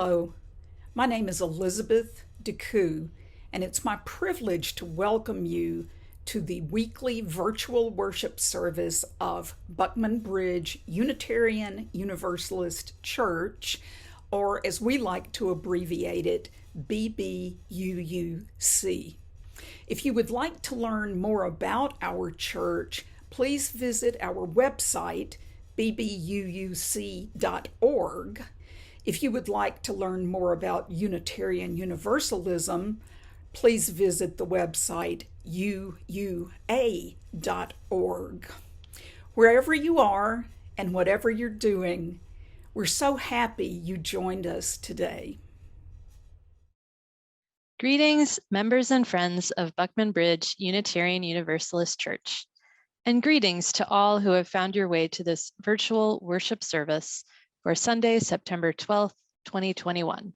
Hello, my name is Elizabeth DeCoux, and it's my privilege to welcome you to the weekly virtual worship service of Buckman Bridge Unitarian Universalist Church, or as we like to abbreviate it, BBUUC. If you would like to learn more about our church, please visit our website, bbuuc.org. If you would like to learn more about Unitarian Universalism, please visit the website uua.org. Wherever you are and whatever you're doing, we're so happy you joined us today. Greetings, members and friends of Buckman Bridge Unitarian Universalist Church, and greetings to all who have found your way to this virtual worship service for Sunday, September 12th, 2021.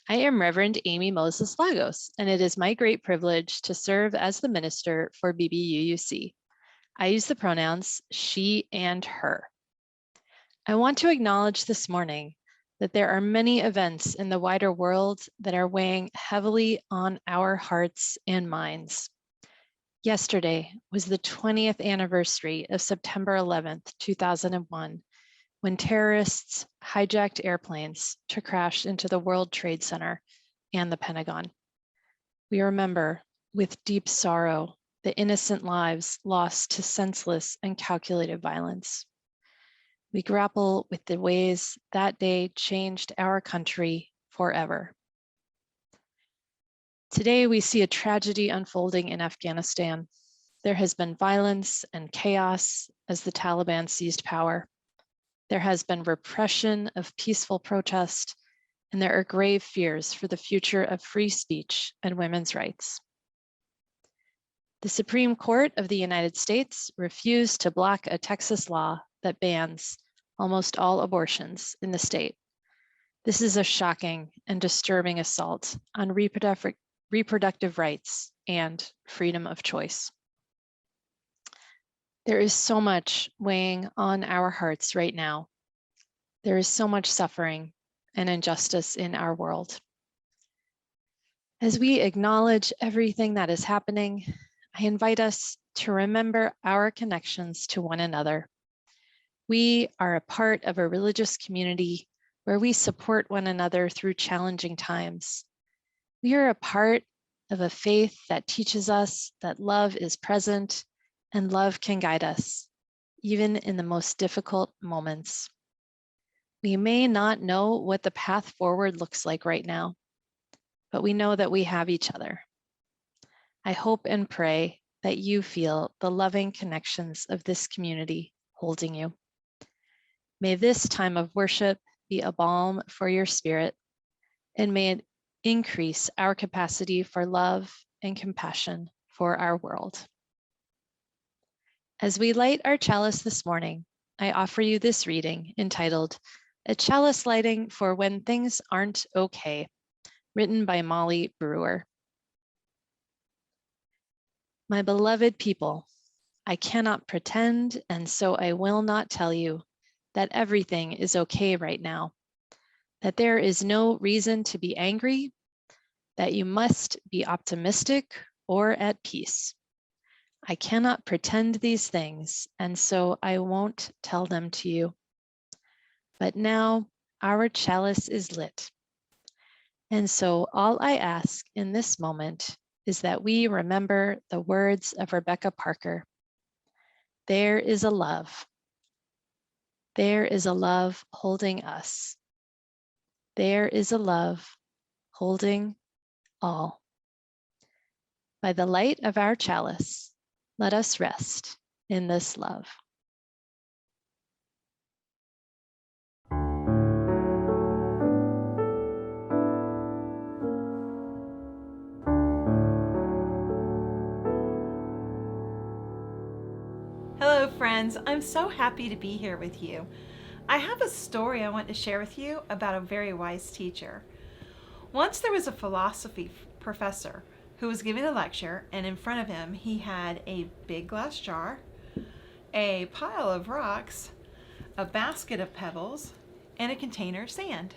I am Reverend Amy Moses Lagos, and it is my great privilege to serve as the minister for BBUUC. I use the pronouns she and her. I want to acknowledge this morning that there are many events in the wider world that are weighing heavily on our hearts and minds. Yesterday was the 20th anniversary of September 11th, 2001, when terrorists hijacked airplanes to crash into the World Trade Center and the Pentagon. We remember with deep sorrow the innocent lives lost to senseless and calculated violence. We grapple with the ways that day changed our country forever. Today, we see a tragedy unfolding in Afghanistan. There has been violence and chaos as the Taliban seized power. There has been repression of peaceful protest, and there are grave fears for the future of free speech and women's rights. The Supreme Court of the United States refused to block a Texas law that bans almost all abortions in the state. This is a shocking and disturbing assault on reproductive rights and freedom of choice. There is so much weighing on our hearts right now. There is so much suffering and injustice in our world. As we acknowledge everything that is happening, I invite us to remember our connections to one another. We are a part of a religious community where we support one another through challenging times. We are a part of a faith that teaches us that love is present and love can guide us, even in the most difficult moments. We may not know what the path forward looks like right now, but we know that we have each other. I hope and pray that you feel the loving connections of this community holding you. May this time of worship be a balm for your spirit, and may it increase our capacity for love and compassion for our world. As we light our chalice this morning, I offer you this reading entitled, A Chalice Lighting for When Things Aren't Okay, written by Molly Brewer. My beloved people, I cannot pretend, and so I will not tell you that everything is okay right now, that there is no reason to be angry, that you must be optimistic or at peace. I cannot pretend these things, and so I won't tell them to you. But now our chalice is lit. And so all I ask in this moment is that we remember the words of Rebecca Parker. There is a love. There is a love holding us. There is a love holding all. By the light of our chalice, let us rest in this love. Hello friends, I'm so happy to be here with you. I have a story I want to share with you about a very wise teacher. Once there was a philosophy professor who was giving a lecture, and in front of him he had a big glass jar, a pile of rocks, a basket of pebbles, and a container of sand.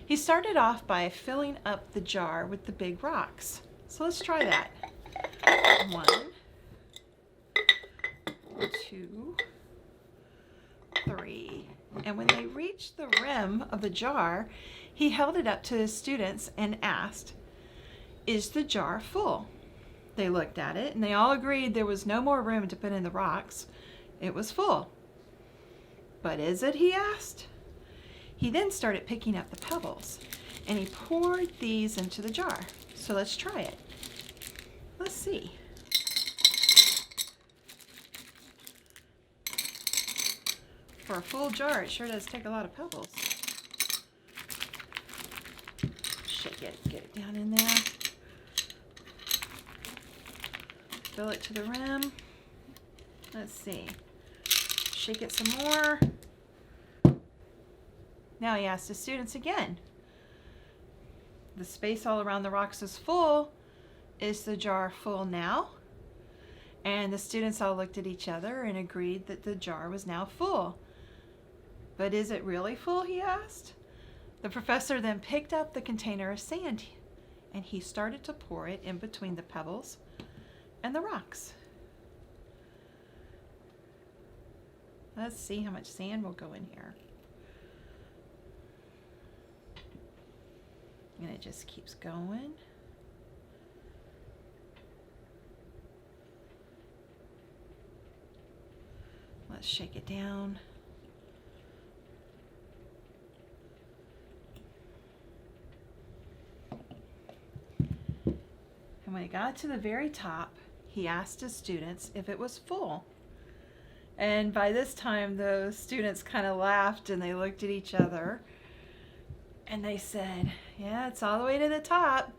He started off by filling up the jar with the big rocks. So let's try that. 1, 2, 3. And when they reached the rim of the jar, he held it up to his students and asked, "Is the jar full?" They looked at it and they all agreed there was no more room to put in the rocks. It was full. "But is it?" he asked. He then started picking up the pebbles and he poured these into the jar. So let's try it. Let's see. For a full jar, it sure does take a lot of pebbles. Shake it, get it down in there. Fill it to the rim. Let's see. Shake it some more. Now he asked his students again. The space all around the rocks is full. Is the jar full now? And the students all looked at each other and agreed that the jar was now full. "But is it really full?" he asked. The professor then picked up the container of sand and he started to pour it in between the pebbles and the rocks. Let's see how much sand will go in here. And it just keeps going. Let's shake it down. And when he got to the very top, he asked his students if it was full. And by this time, the students kind of laughed and they looked at each other. And they said, "Yeah, it's all the way to the top."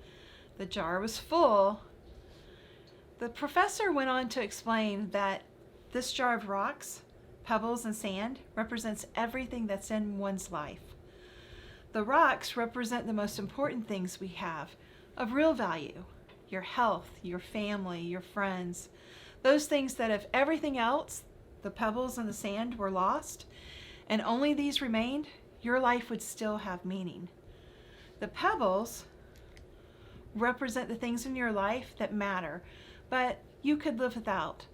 The jar was full. The professor went on to explain that this jar of rocks, pebbles, and sand represents everything that's in one's life. The rocks represent the most important things we have of real value: your health, your family, your friends. Those things that if everything else, the pebbles and the sand, were lost, and only these remained, your life would still have meaning. The pebbles represent the things in your life that matter, but you could live without.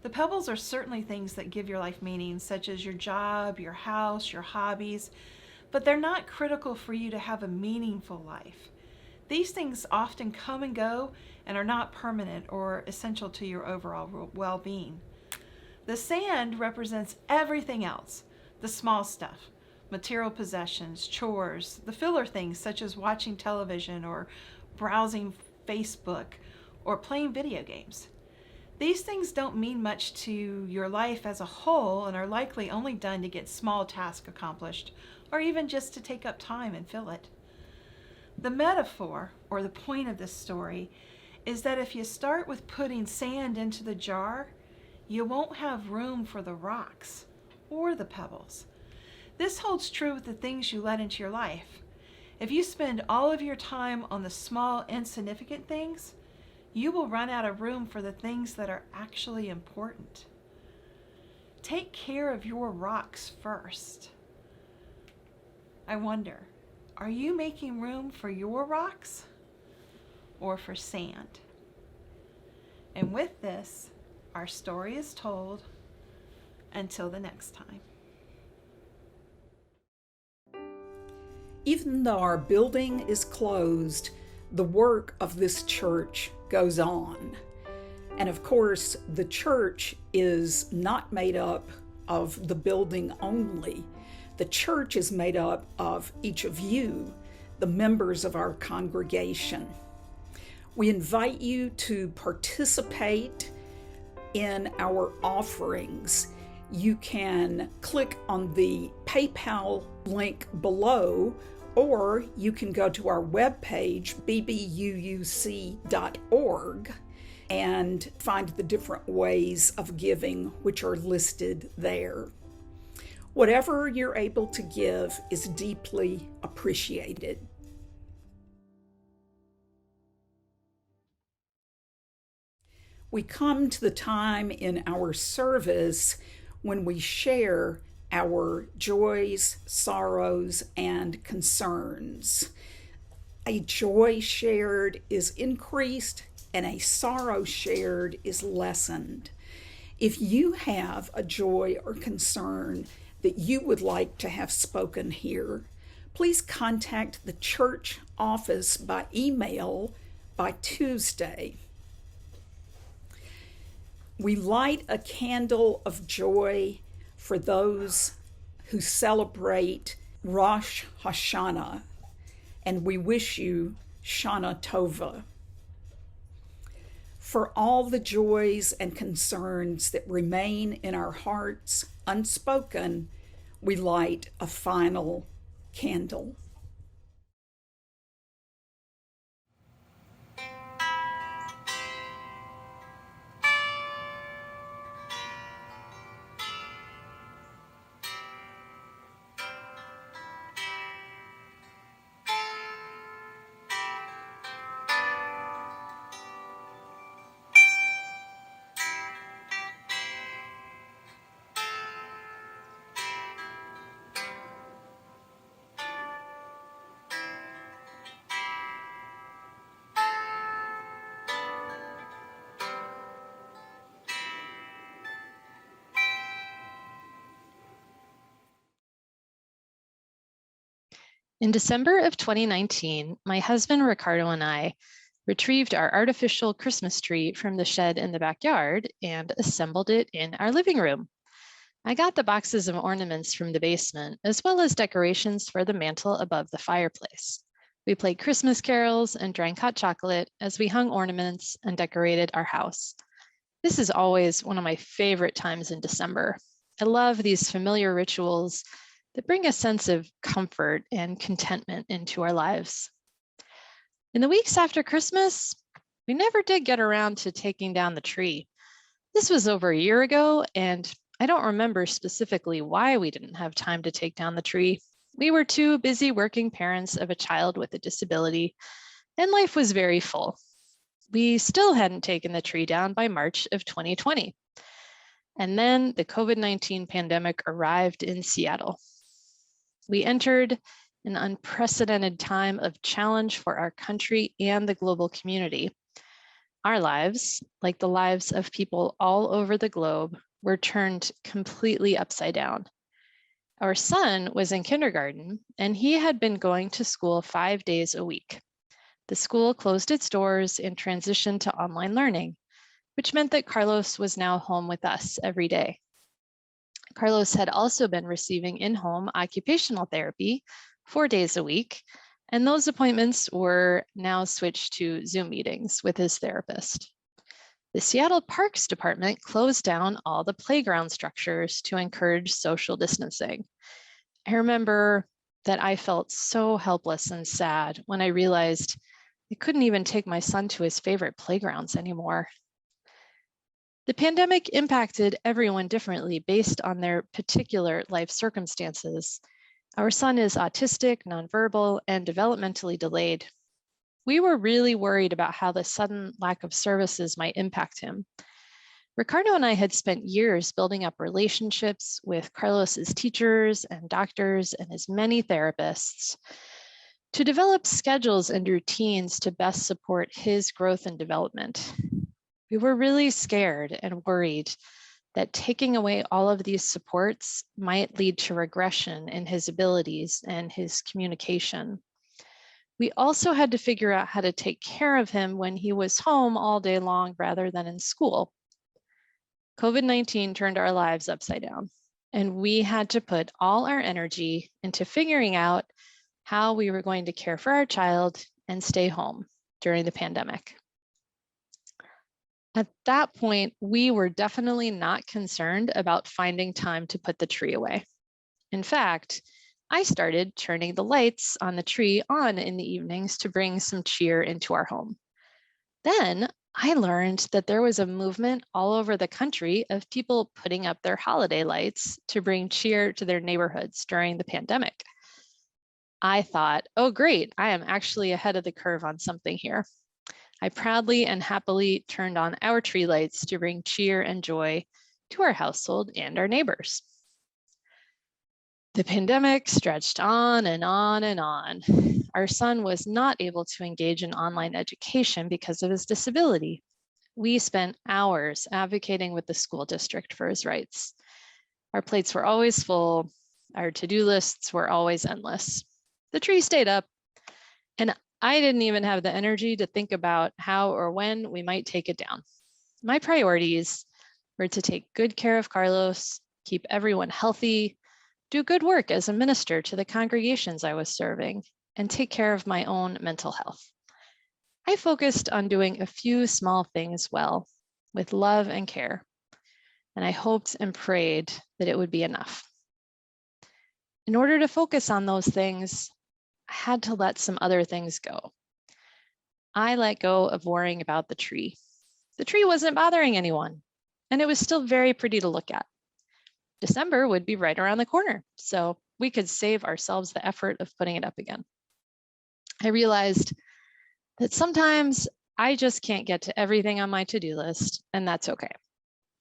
The pebbles are certainly things that give your life meaning, such as your job, your house, your hobbies, but they're not critical for you to have a meaningful life. These things often come and go and are not permanent or essential to your overall well-being. The sand represents everything else, the small stuff, material possessions, chores, the filler things such as watching television or browsing Facebook or playing video games. These things don't mean much to your life as a whole and are likely only done to get small tasks accomplished or even just to take up time and fill it. The metaphor, or the point of this story, is that if you start with putting sand into the jar, you won't have room for the rocks or the pebbles. This holds true with the things you let into your life. If you spend all of your time on the small, insignificant things, you will run out of room for the things that are actually important. Take care of your rocks first. I wonder, are you making room for your rocks or for sand? And with this, our story is told. Until the next time. Even though our building is closed, the work of this church goes on. And of course, the church is not made up of the building only. The church is made up of each of you, the members of our congregation. We invite you to participate in our offerings. You can click on the PayPal link below, or you can go to our webpage, bbuuc.org, and find the different ways of giving which are listed there. Whatever you're able to give is deeply appreciated. We come to the time in our service when we share our joys, sorrows, and concerns. A joy shared is increased, and a sorrow shared is lessened. If you have a joy or concern that you would like to have spoken here, please contact the church office by email by Tuesday. We light a candle of joy for those who celebrate Rosh Hashanah, and we wish you Shana Tova. For all the joys and concerns that remain in our hearts unspoken, we light a final candle. In December of 2019, my husband Ricardo and I retrieved our artificial Christmas tree from the shed in the backyard and assembled it in our living room. I got the boxes of ornaments from the basement, as well as decorations for the mantle above the fireplace. We played Christmas carols and drank hot chocolate as we hung ornaments and decorated our house. This is always one of my favorite times in December. I love these familiar rituals that bring a sense of comfort and contentment into our lives. In the weeks after Christmas, we never did get around to taking down the tree. This was over a year ago, and I don't remember specifically why we didn't have time to take down the tree. We were two busy working parents of a child with a disability, and life was very full. We still hadn't taken the tree down by March of 2020. And then the COVID-19 pandemic arrived in Seattle. We entered an unprecedented time of challenge for our country and the global community. Our lives, like the lives of people all over the globe, were turned completely upside down. Our son was in kindergarten, and he had been going to school 5 days a week. The school closed its doors and transitioned to online learning, which meant that Carlos was now home with us every day. Carlos had also been receiving in-home occupational therapy 4 days a week, and those appointments were now switched to Zoom meetings with his therapist. The Seattle Parks Department closed down all the playground structures to encourage social distancing. I remember that I felt so helpless and sad when I realized I couldn't even take my son to his favorite playgrounds anymore. The pandemic impacted everyone differently based on their particular life circumstances. Our son is autistic, nonverbal, and developmentally delayed. We were really worried about how the sudden lack of services might impact him. Ricardo and I had spent years building up relationships with Carlos's teachers and doctors and his many therapists to develop schedules and routines to best support his growth and development. We were really scared and worried that taking away all of these supports might lead to regression in his abilities and his communication. We also had to figure out how to take care of him when he was home all day long rather than in school. COVID-19 turned our lives upside down, and we had to put all our energy into figuring out how we were going to care for our child and stay home during the pandemic. At that point, we were definitely not concerned about finding time to put the tree away. In fact, I started turning the lights on the tree on in the evenings to bring some cheer into our home. Then I learned that there was a movement all over the country of people putting up their holiday lights to bring cheer to their neighborhoods during the pandemic. I thought, oh great, I am actually ahead of the curve on something here. I proudly and happily turned on our tree lights to bring cheer and joy to our household and our neighbors. The pandemic stretched on and on and on. Our son was not able to engage in online education because of his disability. We spent hours advocating with the school district for his rights. Our plates were always full. Our to-do lists were always endless. The tree stayed up, and I didn't even have the energy to think about how or when we might take it down. My priorities were to take good care of Carlos, keep everyone healthy, do good work as a minister to the congregations I was serving, and take care of my own mental health. I focused on doing a few small things well, with love and care, and I hoped and prayed that it would be enough. In order to focus on those things, I had to let some other things go. I let go of worrying about the tree. The tree wasn't bothering anyone, and it was still very pretty to look at. December would be right around the corner, so we could save ourselves the effort of putting it up again. I realized that sometimes I just can't get to everything on my to-do list, and that's okay.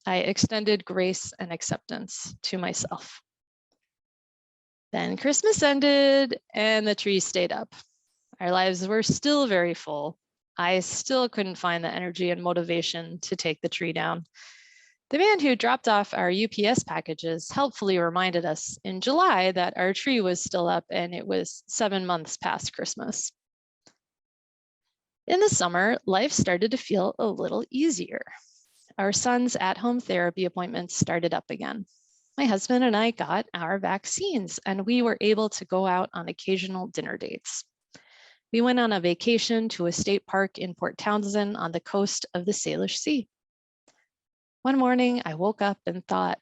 I extended grace and acceptance to myself. Then Christmas ended and the tree stayed up. Our lives were still very full. I still couldn't find the energy and motivation to take the tree down. The man who dropped off our UPS packages helpfully reminded us in July that our tree was still up and it was 7 months past Christmas. In the summer, life started to feel a little easier. Our son's at-home therapy appointments started up again. My husband and I got our vaccines and we were able to go out on occasional dinner dates. We went on a vacation to a state park in Port Townsend on the coast of the Salish Sea. One morning, I woke up and thought,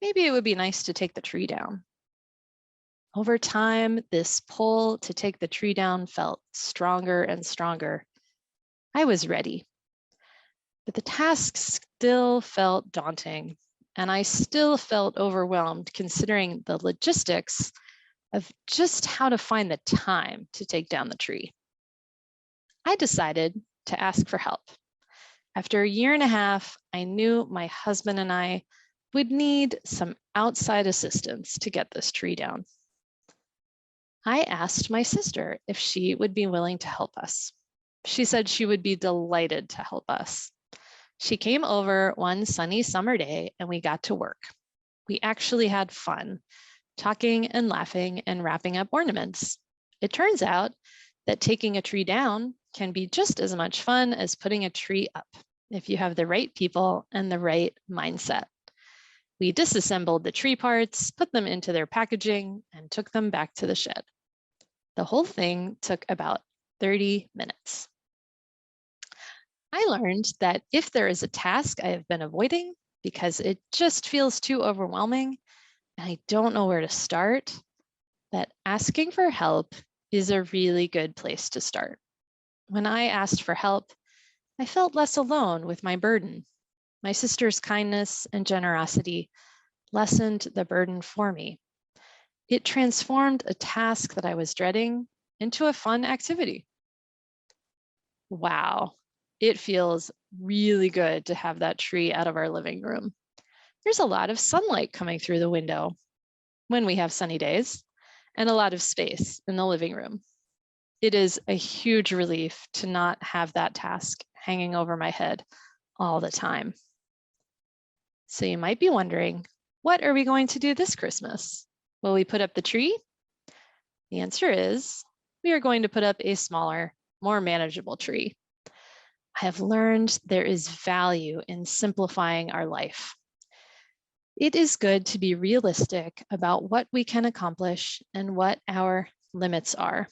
maybe it would be nice to take the tree down. Over time, this pull to take the tree down felt stronger and stronger. I was ready, but the task still felt daunting, and I still felt overwhelmed considering the logistics of just how to find the time to take down the tree. I decided to ask for help. After a year and a half, I knew my husband and I would need some outside assistance to get this tree down. I asked my sister if she would be willing to help us. She said she would be delighted to help us. She came over one sunny summer day and we got to work. We actually had fun, talking and laughing and wrapping up ornaments. It turns out that taking a tree down can be just as much fun as putting a tree up if you have the right people and the right mindset. We disassembled the tree parts, put them into their packaging, and took them back to the shed. The whole thing took about 30 minutes. I learned that if there is a task I have been avoiding because it just feels too overwhelming and I don't know where to start, that asking for help is a really good place to start. When I asked for help, I felt less alone with my burden. My sister's kindness and generosity lessened the burden for me. It transformed a task that I was dreading into a fun activity. Wow, it feels really good to have that tree out of our living room. There's a lot of sunlight coming through the window when we have sunny days, and a lot of space in the living room. It is a huge relief to not have that task hanging over my head all the time. So you might be wondering, what are we going to do this Christmas? Will we put up the tree? The answer is, we are going to put up a smaller, more manageable tree. I have learned there is value in simplifying our life. It is good to be realistic about what we can accomplish and what our limits are.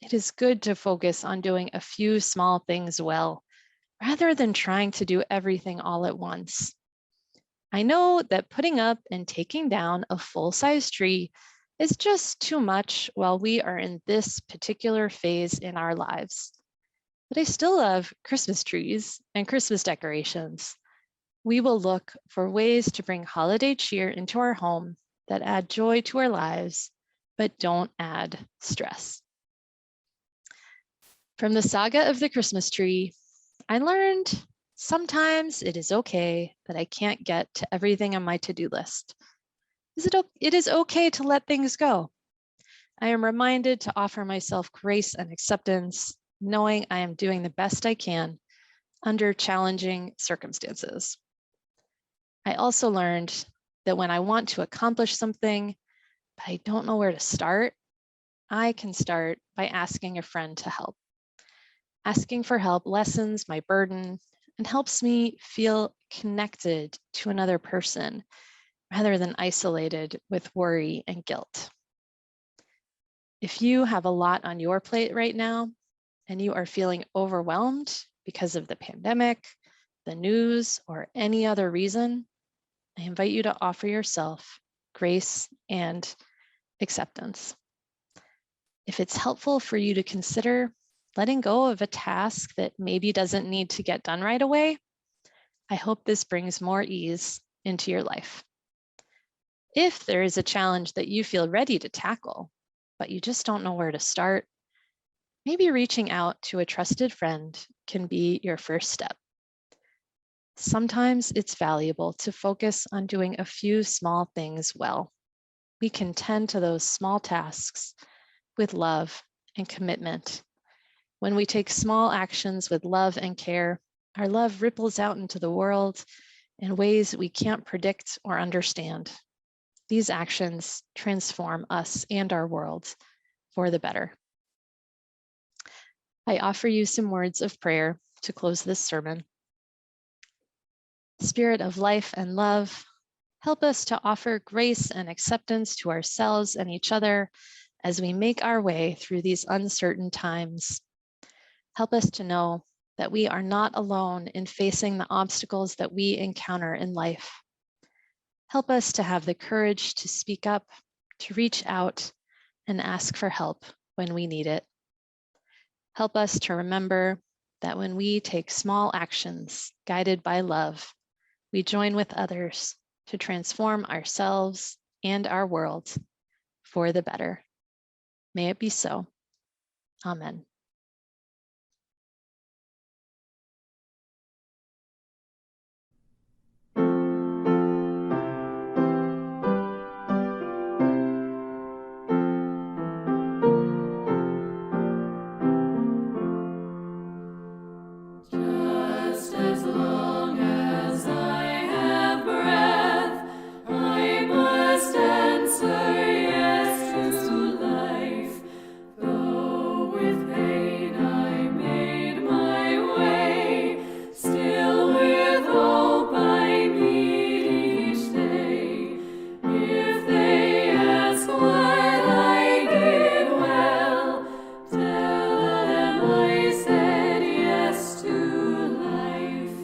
It is good to focus on doing a few small things well, rather than trying to do everything all at once. I know that putting up and taking down a full-size tree is just too much while we are in this particular phase in our lives. But I still love Christmas trees and Christmas decorations. We will look for ways to bring holiday cheer into our home that add joy to our lives, but don't add stress. From the saga of the Christmas tree, I learned sometimes it is okay that I can't get to everything on my to-do list. It is okay to let things go. I am reminded to offer myself grace and acceptance, knowing I am doing the best I can under challenging circumstances. I also learned that when I want to accomplish something, but I don't know where to start, I can start by asking a friend to help. Asking for help lessens my burden and helps me feel connected to another person rather than isolated with worry and guilt. If you have a lot on your plate right now and you are feeling overwhelmed because of the pandemic, the news, or any other reason, I invite you to offer yourself grace and acceptance. If it's helpful for you to consider letting go of a task that maybe doesn't need to get done right away, I hope this brings more ease into your life. If there is a challenge that you feel ready to tackle, but you just don't know where to start, maybe reaching out to a trusted friend can be your first step. Sometimes it's valuable to focus on doing a few small things well. We can tend to those small tasks with love and commitment. When we take small actions with love and care, our love ripples out into the world in ways we can't predict or understand. These actions transform us and our world for the better. I offer you some words of prayer to close this sermon. Spirit of life and love, help us to offer grace and acceptance to ourselves and each other as we make our way through these uncertain times. Help us to know that we are not alone in facing the obstacles that we encounter in life. Help us to have the courage to speak up, to reach out, and ask for help when we need it. Help us to remember that when we take small actions guided by love, we join with others to transform ourselves and our world for the better. May it be so. Amen. Just as long as I have breath, I must answer yes to life. Though with pain I made my way, still with hope I meet each day. If they ask what I did well, tell them I said yes to life.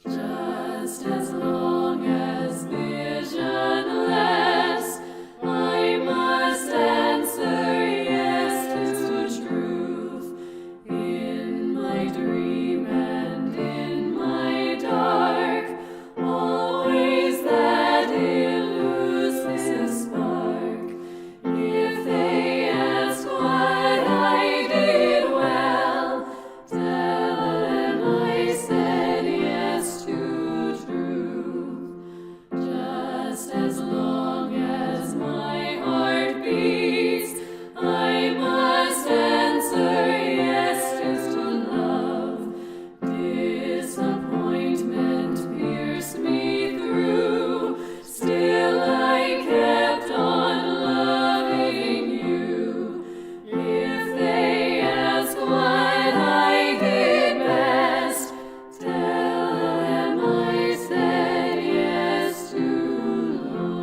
Just as long as visionless, I must answer yes to truth. In my dream and in my dark, always that elusive spark. If they ask what I did well, tell them I said yes to truth. Just as long as my heart beats, I must answer yes to love. Disappointment pierced me through, still I kept on loving you. If they ask what I did best, tell them I said yes to love.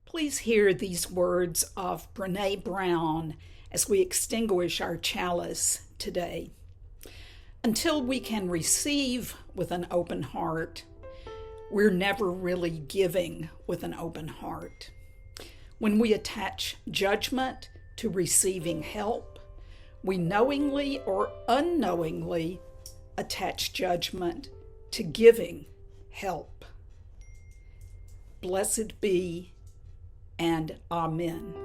Please hear these words of Brene Brown as we extinguish our chalice today. Until we can receive with an open heart, we're never really giving with an open heart. When we attach judgment to receiving help, we knowingly or unknowingly attach judgment to giving help. Blessed be and Amen.